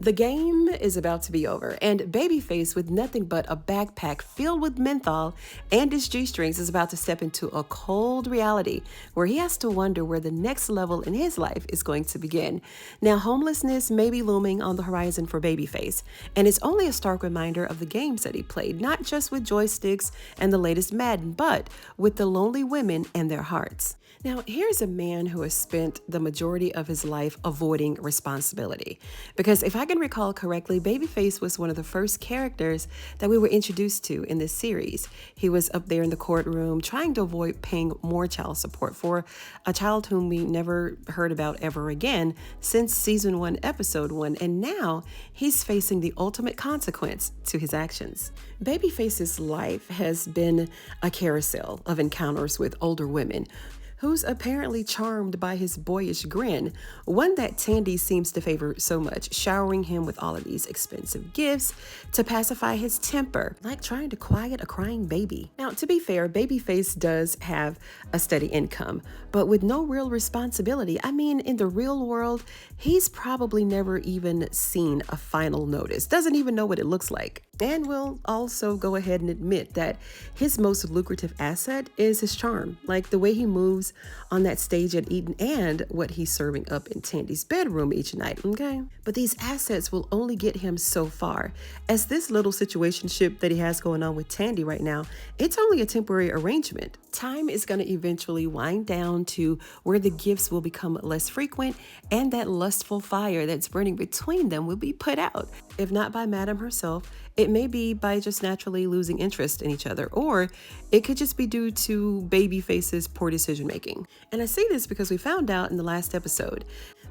The game is about to be over, and Babyface, with nothing but a backpack filled with menthol and his G-strings, is about to step into a cold reality where he has to wonder where the next level in his life is going to begin. Now, homelessness may be looming on the horizon for Babyface, and it's only a stark reminder of the games that he played, not just with joysticks and the latest Madden, but with the lonely women and their hearts. Now, here's a man who has spent the majority of his life avoiding responsibility. Because if I can recall correctly, Babyface was one of the first characters that we were introduced to in this series. He was up there in the courtroom trying to avoid paying more child support for a child whom we never heard about ever again since season 1, episode 1, and now he's facing the ultimate consequence to his actions. Babyface's life has been a carousel of encounters with older women who's apparently charmed by his boyish grin, one that Tandy seems to favor so much, showering him with all of these expensive gifts to pacify his temper, like trying to quiet a crying baby. Now, to be fair, Babyface does have a steady income, but with no real responsibility. I mean, in the real world, he's probably never even seen a final notice, doesn't even know what it looks like. And we'll also go ahead and admit that his most lucrative asset is his charm, like the way he moves on that stage at Eden and what he's serving up in Tandy's bedroom each night, okay? But these assets will only get him so far, as this little situationship that he has going on with Tandy right now, it's only a temporary arrangement. Time is going to eventually wind down to where the gifts will become less frequent and that lustful fire that's burning between them will be put out. If not by Madam herself, it may be by just naturally losing interest in each other, or it could just be due to Babyface's poor decision making. And I say this because we found out in the last episode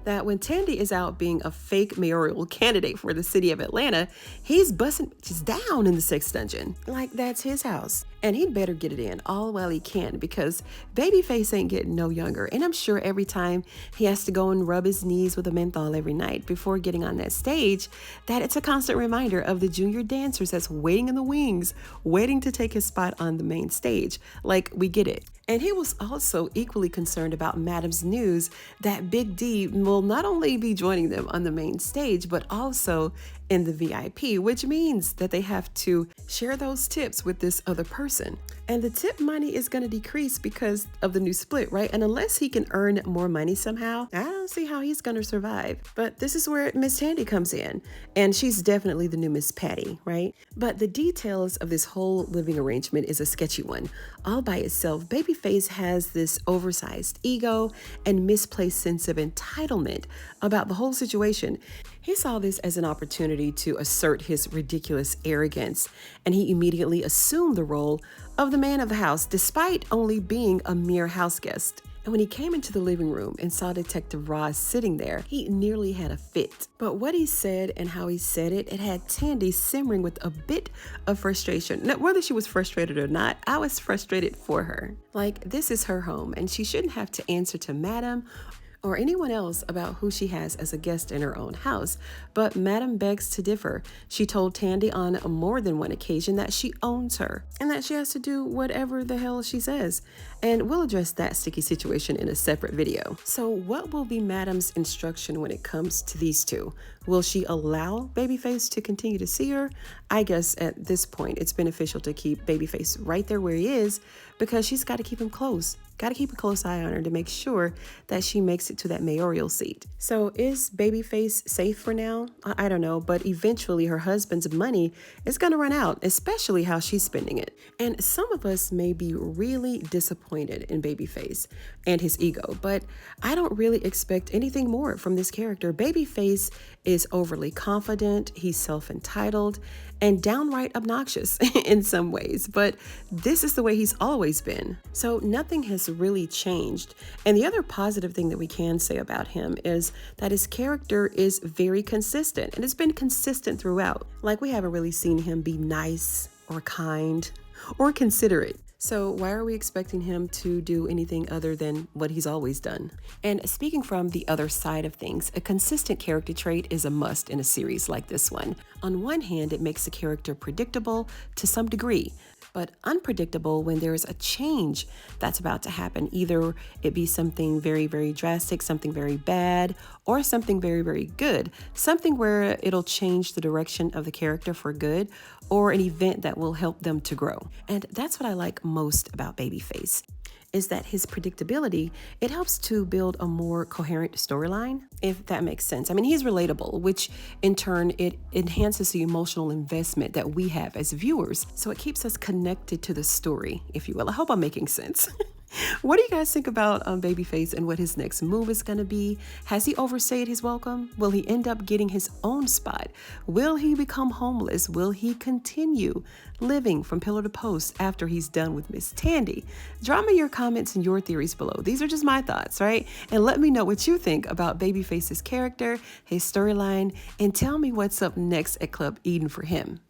that when Tandy is out being a fake mayoral candidate for the city of Atlanta, he's busting just down in the sex dungeon. Like, that's his house. And he'd better get it in all while he can, because Babyface ain't getting no younger. And I'm sure every time he has to go and rub his knees with a menthol every night before getting on that stage, that it's a constant reminder of the junior dancers that's waiting in the wings, waiting to take his spot on the main stage. Like, we get it. And he was also equally concerned about Madam's news that Big D will not only be joining them on the main stage, but also in the VIP, which means that they have to share those tips with this other person. And the tip money is going to decrease because of the new split, right? And unless he can earn more money somehow, I don't see how he's going to survive. But this is where Miss Tandy comes in, and she's definitely the new Miss Patty, right? But the details of this whole living arrangement is a sketchy one. All by itself, Babyface has this oversized ego and misplaced sense of entitlement about the whole situation. He saw this as an opportunity to assert his ridiculous arrogance, and he immediately assumed the role of the man of the house, despite only being a mere house guest. And when he came into the living room and saw Detective Ross sitting there, he nearly had a fit. But what he said and how he said it, it had Tandy simmering with a bit of frustration. Now, whether she was frustrated or not, I was frustrated for her. Like, this is her home, and she shouldn't have to answer to Madam or anyone else about who she has as a guest in her own house. But Madam begs to differ. She told Tandy on more than one occasion that she owns her and that she has to do whatever the hell she says. And we'll address that sticky situation in a separate video. So what will be Madam's instruction when it comes to these two? Will she allow Babyface to continue to see her? I guess at this point, it's beneficial to keep Babyface right there where he is, because she's got to keep him close. Got to keep a close eye on her to make sure that she makes it to that mayoral seat. So is Babyface safe for now? I don't know, but eventually her husband's money is going to run out, especially how she's spending it. And some of us may be really disappointed in Babyface and his ego, but I don't really expect anything more from this character. Babyface is overly confident, he's self-entitled, and downright obnoxious in some ways, but this is the way he's always been. So nothing has really changed. And the other positive thing that we can say about him is that his character is very consistent, and it's been consistent throughout. Like, we haven't really seen him be nice or kind or considerate So why are we expecting him to do anything other than what he's always done? And speaking from the other side of things, a consistent character trait is a must in a series like this one. On one hand, it makes the character predictable to some degree, but unpredictable when there's a change that's about to happen. Either it be something very, very drastic, something very bad, or something very, very good. Something where it'll change the direction of the character for good, or an event that will help them to grow. And that's what I like most about BabyFace, is that his predictability, it helps to build a more coherent storyline, if that makes sense. I mean, he's relatable, which in turn, it enhances the emotional investment that we have as viewers. So it keeps us connected to the story, if you will. I hope I'm making sense. What do you guys think about BabyFace and what his next move is going to be? Has he overstayed his welcome? Will he end up getting his own spot? Will he become homeless? Will he continue living from pillar to post after he's done with Miss Tandy? Drop me your comments and your theories below. These are just my thoughts, right? And let me know what you think about BabyFace's character, his storyline, and tell me what's up next at Club Eden for him.